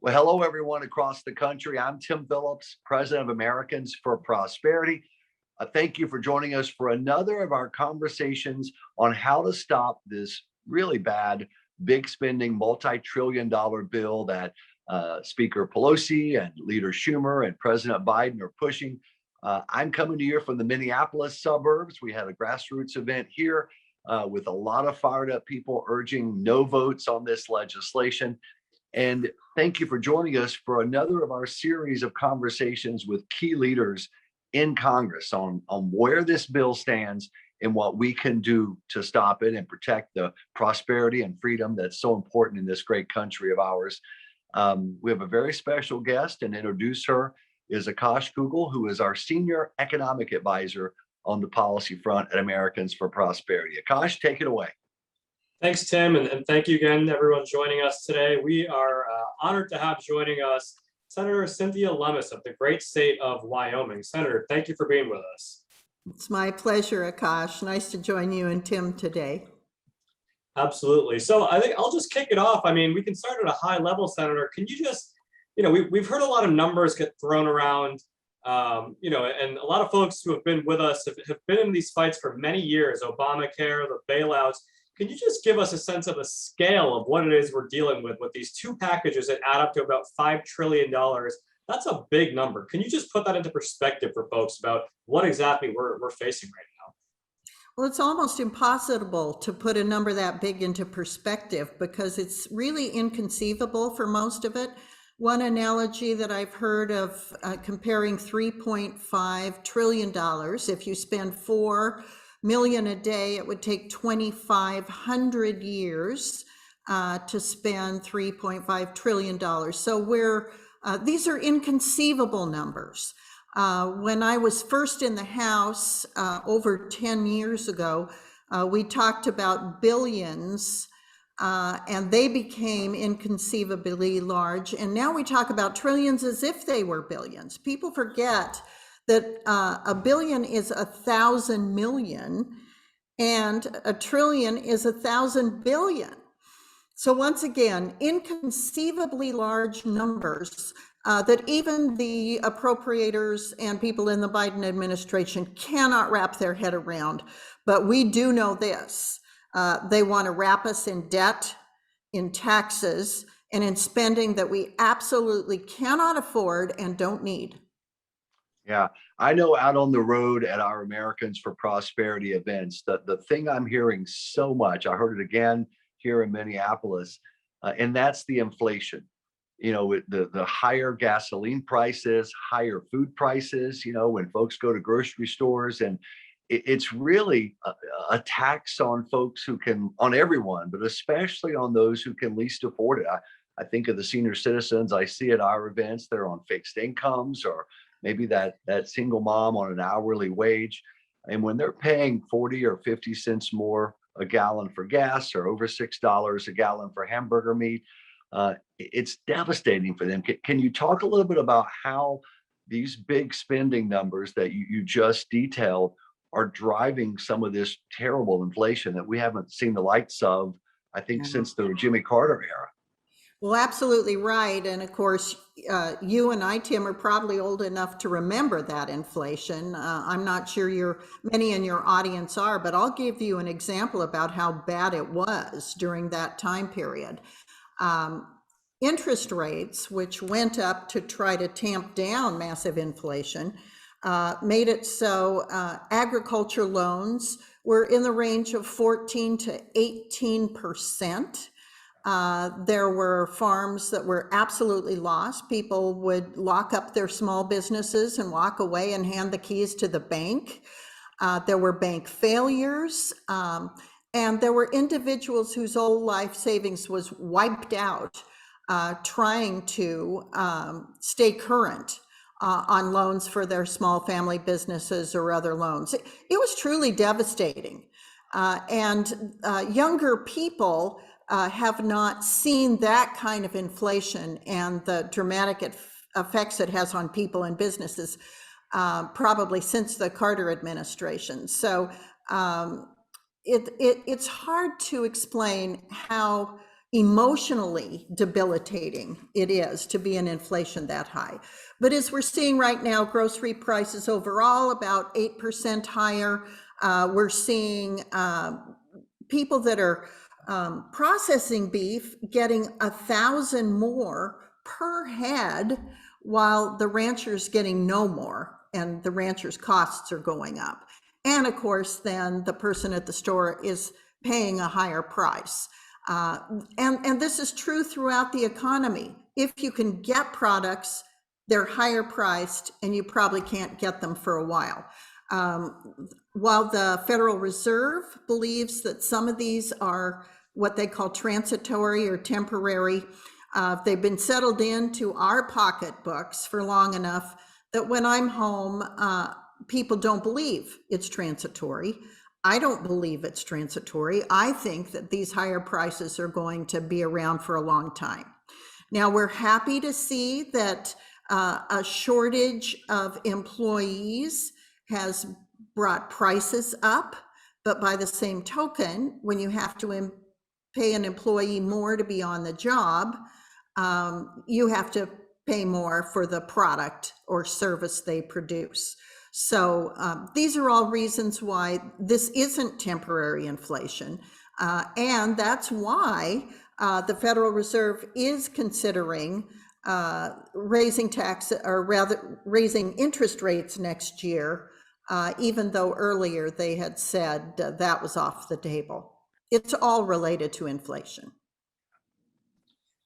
Well, hello, everyone across the country. I'm Tim Phillips, President of Americans for Prosperity. Thank you for joining us for another of our conversations on how to stop this really bad, big spending, multi-trillion dollar bill that Speaker Pelosi and Leader Schumer and President Biden are pushing. I'm coming to you from the Minneapolis suburbs. We had a grassroots event here with a lot of fired up people urging no votes on this legislation. And thank you for joining us for another of our series of conversations with key leaders in Congress on where this bill stands and what we can do to stop it and protect the prosperity and freedom that's so important in this great country of ours. We have a very special guest, and introduce her is Akash Kugel, who is our Senior Economic Advisor on the policy front at Americans for Prosperity. Akash, take it away. Thanks, Tim, and thank you again, everyone joining us today. We are honored to have joining us Senator Cynthia Lummis of the great state of Wyoming. Senator, thank you for being with us. It's my pleasure, Akash. Nice to join you and Tim today. Absolutely. So I think I'll just kick it off. I mean, we can start at a high level, Senator. Can you just, we've heard a lot of numbers get thrown around, and a lot of folks who have been with us have been in these fights for many years, Obamacare, the bailouts. Can you just give us a sense of the scale of what it is we're dealing with these two packages that add up to about $5 trillion? That's a big number. Can you just put that into perspective for folks about what exactly we're facing right now? Well, it's almost impossible to put a number that big into perspective because it's really inconceivable for most of it. One analogy that I've heard of comparing $3.5 trillion, if you spend $4 million a day, it would take 2,500 years to spend $3.5 trillion. So these are inconceivable numbers. When I was first in the House over 10 years ago, we talked about billions and they became inconceivably large. And now we talk about trillions as if they were billions. People forget that a billion is 1,000 million and a trillion is 1,000 billion. So once again, inconceivably large numbers that even the appropriators and people in the Biden administration cannot wrap their head around. But we do know this, they want to wrap us in debt, in taxes, and in spending that we absolutely cannot afford and don't need. Yeah, I know out on the road at our Americans for Prosperity events, the thing I'm hearing so much, I heard it again here in Minneapolis, and that's the inflation. The higher gasoline prices, higher food prices, when folks go to grocery stores, and it's really a tax on folks on everyone, but especially on those who can least afford it. I think of the senior citizens I see at our events, they're on fixed incomes, or maybe that single mom on an hourly wage. And when they're paying 40 or 50 cents more a gallon for gas, or over $6 a gallon for hamburger meat, it's devastating for them. Can you talk a little bit about how these big spending numbers that you just detailed are driving some of this terrible inflation that we haven't seen the likes of, I think, since the Jimmy Carter era? Well, absolutely right. And of course, you and I, Tim, are probably old enough to remember that inflation. I'm not sure many in your audience are, but I'll give you an example about how bad it was during that time period. Interest rates, which went up to try to tamp down massive inflation, made it so agriculture loans were in the range of 14 to 18%. There were farms that were absolutely lost. People would lock up their small businesses and walk away and hand the keys to the bank. There were bank failures, and there were individuals whose whole life savings was wiped out trying to stay current on loans for their small family businesses or other loans. It was truly devastating. And younger people have not seen that kind of inflation and the dramatic effects it has on people and businesses probably since the Carter administration. So it's hard to explain how emotionally debilitating it is to be in inflation that high. But as we're seeing right now, grocery prices overall about 8% higher. We're seeing people that are processing beef getting 1,000 more per head, while the rancher's getting no more, and the rancher's costs are going up. And of course, then the person at the store is paying a higher price. And this is true throughout the economy. If you can get products, they're higher priced, and you probably can't get them for a while. While the Federal Reserve believes that some of these are what they call transitory or temporary, they've been settled into our pocketbooks for long enough that when I'm home, people don't believe it's transitory. I don't believe it's transitory. I think that these higher prices are going to be around for a long time. Now, we're happy to see that a shortage of employees has brought prices up, but by the same token, when you have to pay an employee more to be on the job, you have to pay more for the product or service they produce. So these are all reasons why this isn't temporary inflation. And that's why the Federal Reserve is considering raising taxes, or rather raising interest rates next year, even though earlier they had said that was off the table. It's all related to inflation.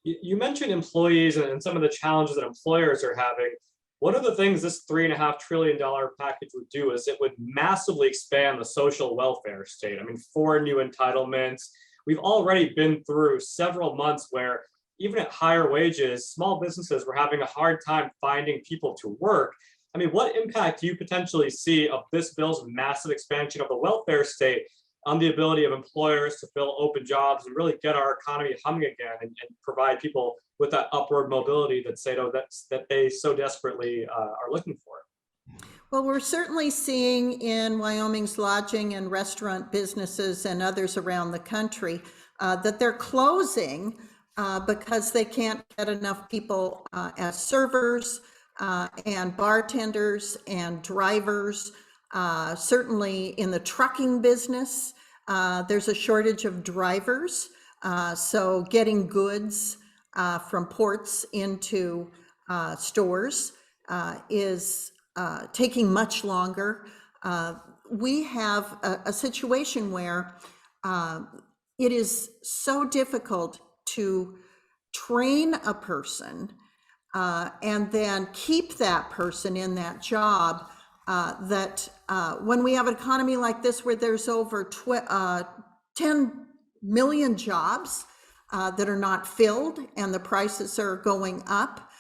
You mentioned employees and some of the challenges that employers are having. One of the things this $3.5 trillion package would do is it would massively expand the social welfare state. I mean, 4 new entitlements. We've already been through several months where even at higher wages, small businesses were having a hard time finding people to work. I mean, what impact do you potentially see of this bill's massive expansion of the welfare state on the ability of employers to fill open jobs and really get our economy humming again, and provide people with that upward mobility that they so desperately are looking for? Well, we're certainly seeing in Wyoming's lodging and restaurant businesses and others around the country that they're closing because they can't get enough people as servers and bartenders and drivers. Certainly in the trucking business, there's a shortage of drivers. So getting goods from ports into stores is taking much longer. We have a situation where it is so difficult to train a person and then keep that person in that job, that when we have an economy like this where there's over 10 million jobs that are not filled and the prices are going up,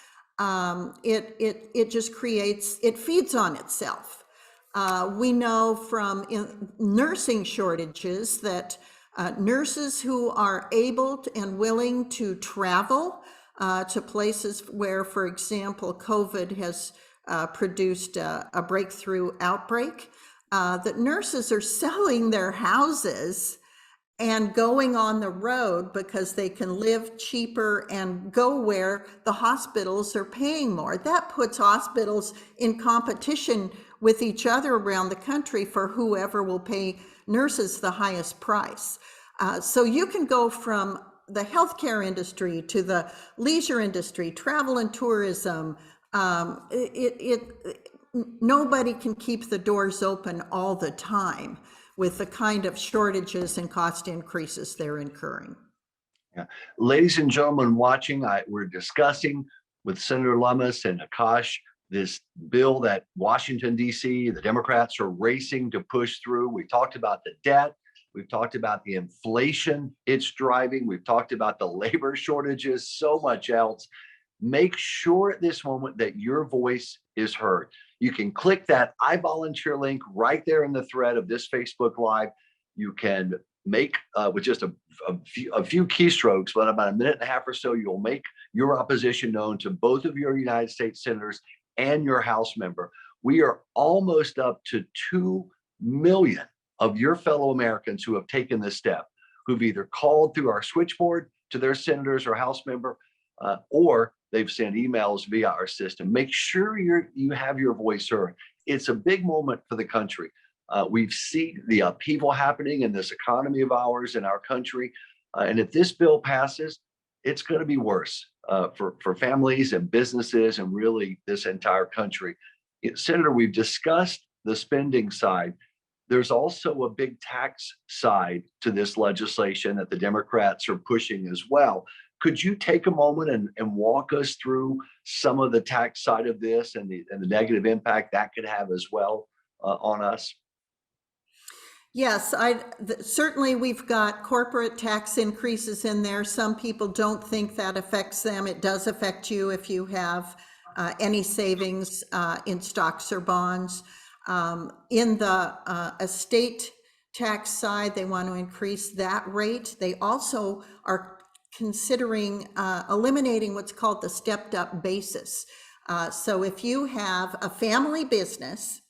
it just creates, it feeds on itself. We know from nursing shortages that nurses who are able to and willing to travel to places where, for example, COVID has produced a breakthrough outbreak, that nurses are selling their houses and going on the road because they can live cheaper and go where the hospitals are paying more. That puts hospitals in competition with each other around the country for whoever will pay nurses the highest price. So you can go from the healthcare industry to the leisure industry, travel and tourism. Nobody can keep the doors open all the time with the kind of shortages and cost increases they're incurring. Yeah. Ladies and gentlemen watching, we're discussing with Senator Lummis and Akash this bill that Washington, D.C., the Democrats are racing to push through. We talked about the debt. We've talked about the inflation it's driving. We've talked about the labor shortages, so much else. Make sure at this moment that your voice is heard. You can click that I volunteer link right there in the thread of this Facebook Live. You can make, with just a few keystrokes, but about a minute and a half or so, you'll make your opposition known to both of your United States senators and your House member. We are almost up to 2 million of your fellow Americans who have taken this step, who've either called through our switchboard, to their senators or House member, or they've sent emails via our system. Make sure you have your voice heard. It's a big moment for the country. We've seen the upheaval happening in this economy of ours in our country. And if this bill passes, it's going to be worse for families and businesses and really this entire country. Senator, we've discussed the spending side. There's also a big tax side to this legislation that the Democrats are pushing as well. Could you take a moment and walk us through some of the tax side of this and the negative impact that could have as well on us? Yes, certainly we've got corporate tax increases in there. Some people don't think that affects them. It does affect you if you have any savings in stocks or bonds. In the estate tax side, they want to increase that rate. They also are considering eliminating what's called the stepped up basis. So if you have a family business,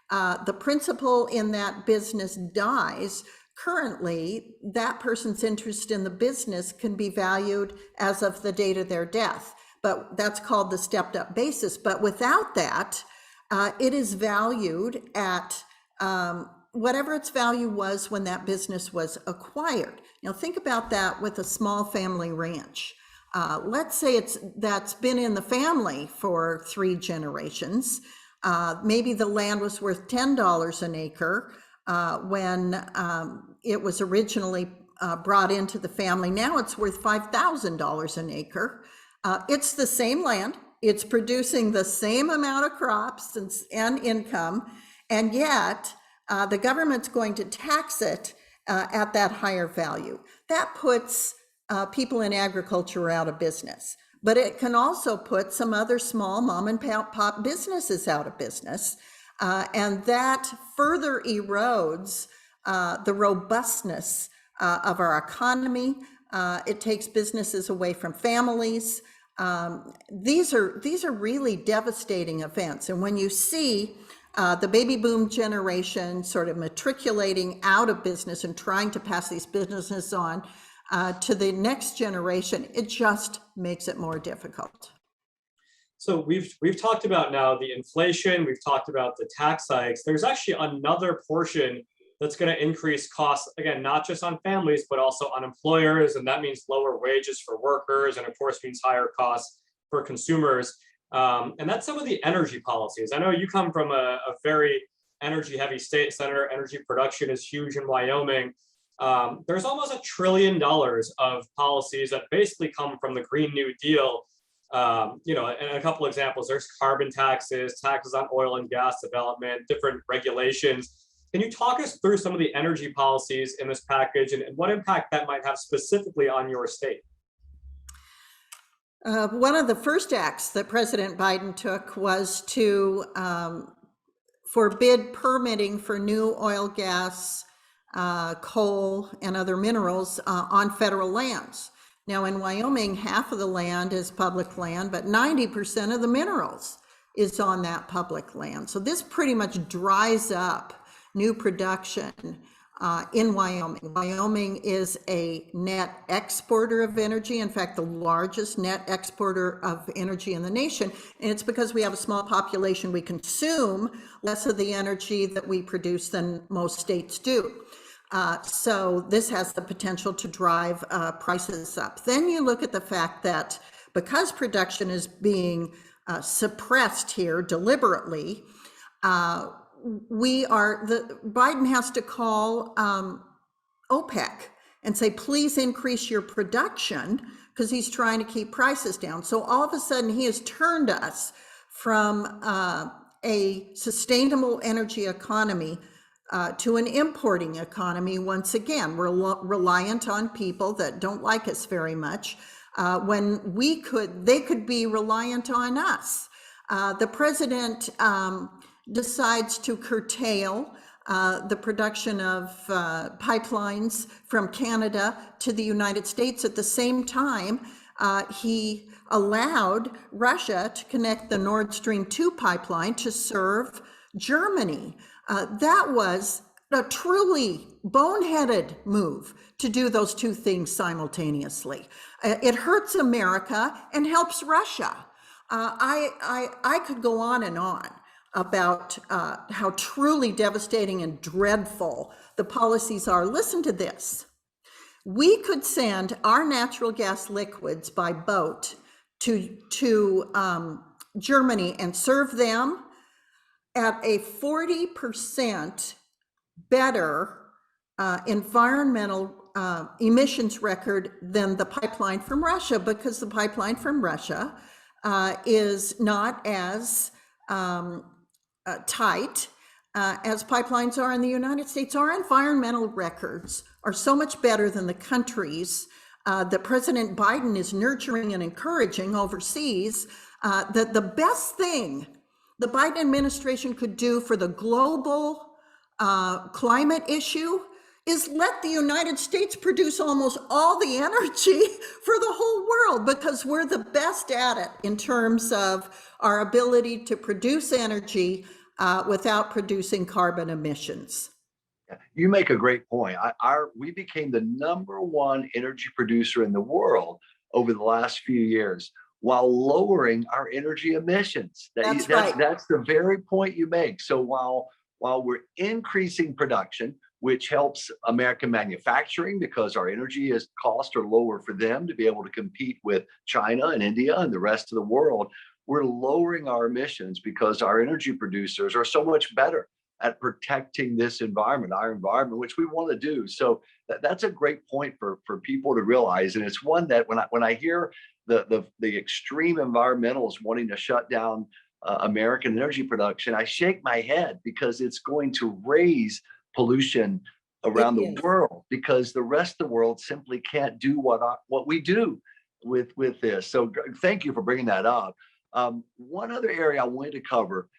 the principal in that business dies, currently that person's interest in the business can be valued as of the date of their death, but that's called the stepped up basis. But without that, it is valued at whatever its value was when that business was acquired. Now think about that with a small family ranch. Let's say that's been in the family for 3 generations. Maybe the land was worth $10 an acre when it was originally brought into the family. Now it's worth $5,000 an acre. It's the same land. It's producing the same amount of crops and income, and yet the government's going to tax it at that higher value. That puts people in agriculture out of business. But it can also put some other small mom and pop businesses out of business. And that further erodes the robustness of our economy. It takes businesses away from families. These are really devastating events. And when you see the baby boom generation sort of matriculating out of business and trying to pass these businesses on to the next generation, it just makes it more difficult. So we've talked about now the inflation, we've talked about the tax hikes. There's actually another portion that's going to increase costs, again, not just on families, but also on employers. And that means lower wages for workers, and of course means higher costs for consumers. And that's some of the energy policies. I know you come from a very energy heavy state, Senator. Energy production is huge in Wyoming. There's almost $1 trillion of policies that basically come from the Green New Deal. And a couple examples, there's carbon taxes, taxes on oil and gas development, different regulations. Can you talk us through some of the energy policies in this package and what impact that might have specifically on your state? One of the first acts that President Biden took was to forbid permitting for new oil, gas, coal, and other minerals on federal lands. Now in Wyoming, half of the land is public land, but 90% of the minerals is on that public land. So this pretty much dries up new production in Wyoming. Wyoming is a net exporter of energy, in fact, the largest net exporter of energy in the nation. And it's because we have a small population, we consume less of the energy that we produce than most states do. So this has the potential to drive prices up. Then you look at the fact that because production is being suppressed here deliberately, Biden has to call OPEC and say, please increase your production, because he's trying to keep prices down. So all of a sudden he has turned us from a sustainable energy economy to an importing economy. Once again, we're reliant on people that don't like us very much, when they could be reliant on us. The president decides to curtail the production of pipelines from Canada to the United States. At the same time, he allowed Russia to connect the Nord Stream 2 pipeline to serve Germany. That was a truly boneheaded move to do those two things simultaneously. It hurts America and helps Russia. I could go on and on about how truly devastating and dreadful the policies are. Listen to this. We could send our natural gas liquids by boat to Germany and serve them at a 40% better environmental emissions record than the pipeline from Russia, because the pipeline from Russia is not as tight as pipelines are in the United States. Our environmental records are so much better than the countries that President Biden is nurturing and encouraging overseas, that the best thing the Biden administration could do for the global climate issue is let the United States produce almost all the energy for the whole world, because we're the best at it in terms of our ability to produce energy without producing carbon emissions. You make a great point. We became the #1 energy producer in the world over the last few years, while lowering our energy emissions. That's right. That's the very point you make. So while we're increasing production, which helps American manufacturing because our energy costs are lower for them to be able to compete with China and India and the rest of the world, we're lowering our emissions because our energy producers are so much better at protecting this environment, our environment, which we want to do. So that's a great point for people to realize. And it's one that when I hear the extreme environmentalists wanting to shut down American energy production, I shake my head, because it's going to raise pollution around the world, because the rest of the world simply can't do what we do with this. So thank you for bringing that up. One other area I wanted to cover,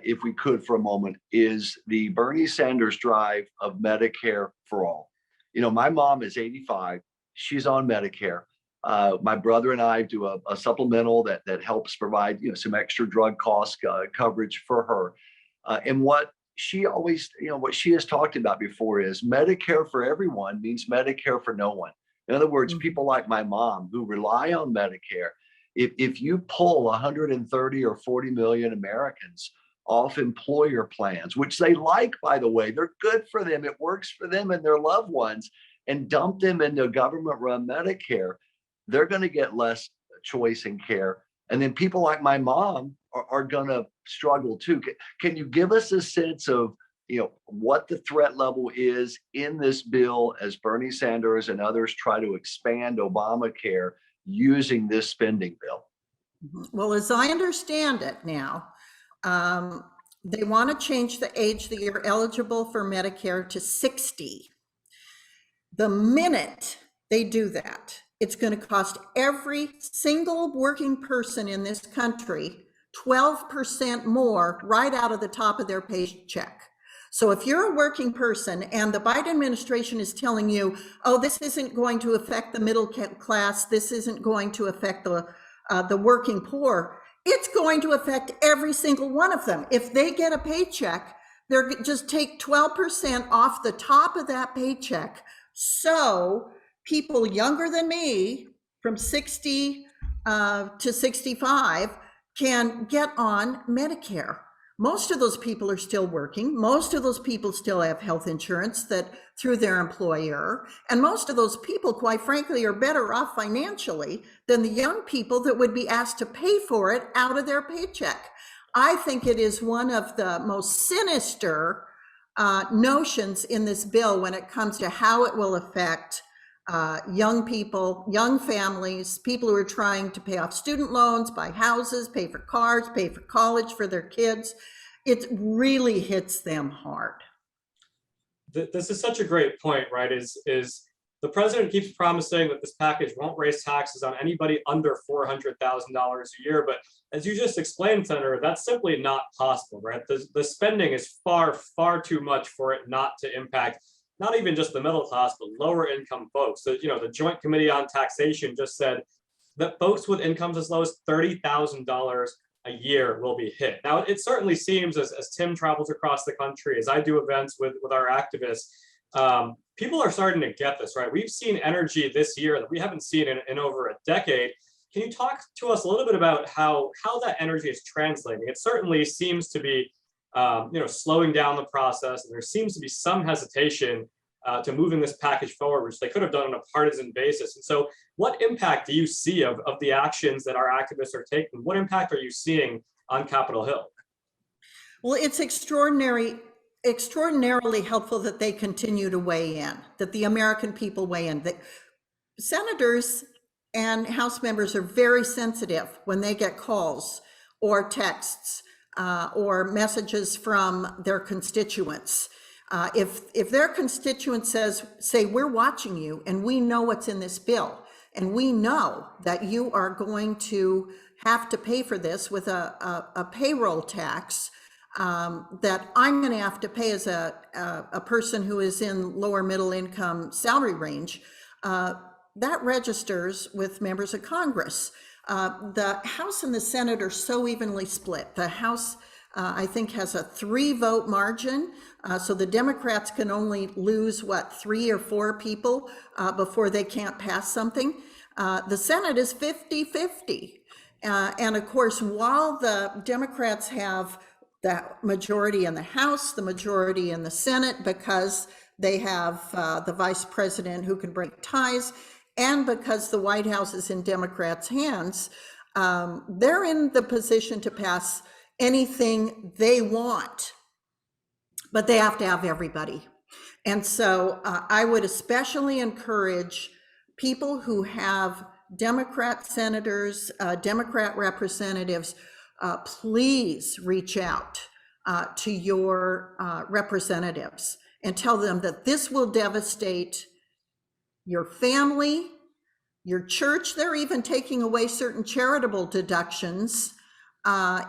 if we could for a moment, is the Bernie Sanders drive of Medicare for all. You know, my mom is 85. She's on Medicare. My brother and I do a supplemental that helps provide, some extra drug cost coverage for her. And what she always, what she has talked about before is Medicare for everyone means Medicare for no one. In other words, people like my mom who rely on Medicare, if you pull 130 or 40 million Americans off employer plans, which they like, by the way, they're good for them, it works for them and their loved ones, and dump them into government-run Medicare, they're going to get less choice in care. And then people like my mom are going to struggle too. Can you give us a sense of, what the threat level is in this bill as Bernie Sanders and others try to expand Obamacare using this spending bill? Well, as I understand it now, they want to change the age that you're eligible for Medicare to 60. The minute they do that, it's going to cost every single working person in this country 12% more right out of the top of their paycheck. So if you're a working person and the Biden administration is telling you, oh, this isn't going to affect the middle class, this isn't going to affect the working poor, it's going to affect every single one of them. If they get a paycheck, they're just take 12% off the top of that paycheck. So people younger than me, from 60 to 65, can get on Medicare. Most of those people are still working. Most of those people still have health insurance that through their employer. And most of those people, quite frankly, are better off financially than the young people that would be asked to pay for it out of their paycheck. I think it is one of the most sinister notions in this bill when it comes to how it will affect young people, young families, people who are trying to pay off student loans, buy houses, pay for cars, pay for college for their kids. It really hits them hard. This is such a great point, right? Is the president keeps promising that this package won't raise taxes on anybody under $400,000 a year, but as you just explained, Senator, that's simply not possible, right? The spending is far, far too much for it not to impact not even just the middle class, but lower income folks. So, the Joint Committee on Taxation just said that folks with incomes as low as $30,000 a year will be hit. Now, it certainly seems as Tim travels across the country, as I do events with our activists, people are starting to get this, right? We've seen energy this year that we haven't seen in over a decade. Can you talk to us a little bit about how that energy is translating? It certainly seems to be slowing down the process, and there seems to be some hesitation to moving this package forward, which they could have done on a partisan basis. And so what impact do you see of the actions that our activists are taking? What impact are you seeing on Capitol Hill? Well, it's extraordinarily helpful that they continue to weigh in, that the American people weigh in. That senators and House members are very sensitive when they get calls or texts or messages from their constituents. If their constituent say, we're watching you and we know what's in this bill, and we know that you are going to have to pay for this with a payroll tax that I'm going to have to pay as a person who is in lower middle income salary range, that registers with members of Congress. The House and the Senate are so evenly split. The House, I think, has a 3-vote margin. So the Democrats can only lose, 3 or 4 people before they can't pass something. The Senate is 50-50. And of course, while the Democrats have the majority in the House, the majority in the Senate, because they have the vice president who can break ties, and because the White House is in Democrats' hands, they're in the position to pass anything they want, but they have to have everybody. And so I would especially encourage people who have Democrat senators, Democrat representatives, please reach out to your representatives and tell them that this will devastate your family, your church. They're even taking away certain charitable deductions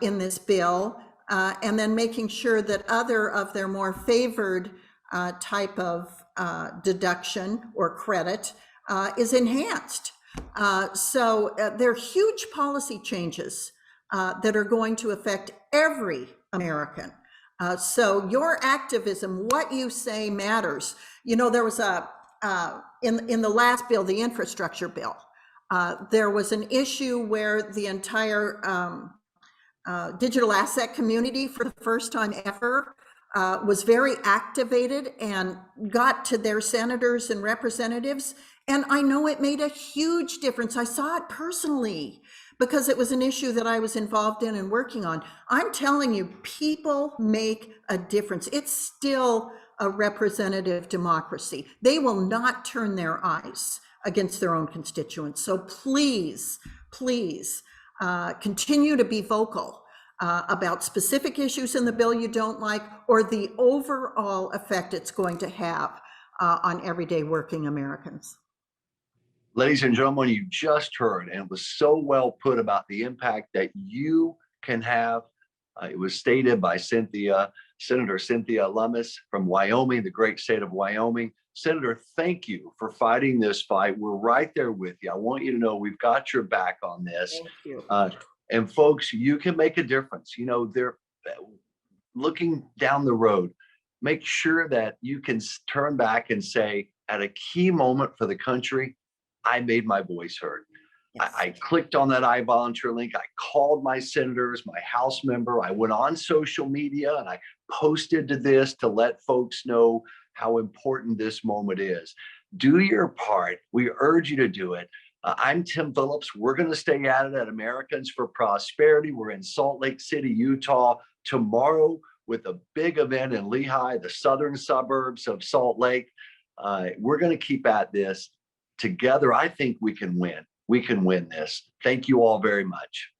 in this bill, and then making sure that other of their more favored type of deduction or credit is enhanced. So there are huge policy changes that are going to affect every American. So your activism, what you say matters. There was in the last bill, the infrastructure bill, there was an issue where the entire digital asset community, for the first time ever, was very activated and got to their senators and representatives. And I know it made a huge difference. I saw it personally because it was an issue that I was involved in and working on. I'm telling you, people make a difference. It's still a representative democracy. They will not turn their eyes against their own constituents. So please, please continue to be vocal about specific issues in the bill you don't like, or the overall effect it's going to have on everyday working Americans. Ladies and gentlemen, you just heard, and it was so well put, about the impact that you can have. It was stated by Senator Cynthia Lummis from Wyoming, the great state of Wyoming. Senator, thank you for fighting this fight. We're right there with you. I want you to know we've got your back on this. Thank you. And folks, you can make a difference. They're looking down the road. Make sure that you can turn back and say, at a key moment for the country, I made my voice heard. Yes. I clicked on that iVolunteer link. I called my senators, my House member. I went on social media and I posted to this to let folks know how important this moment is. Do your part. We urge you to do it. I'm Tim Phillips. We're going to stay at it at Americans for Prosperity. We're in Salt Lake City, Utah tomorrow with a big event in Lehigh, the southern suburbs of Salt Lake. We're going to keep at this together. I think we can win. We can win this. Thank you all very much.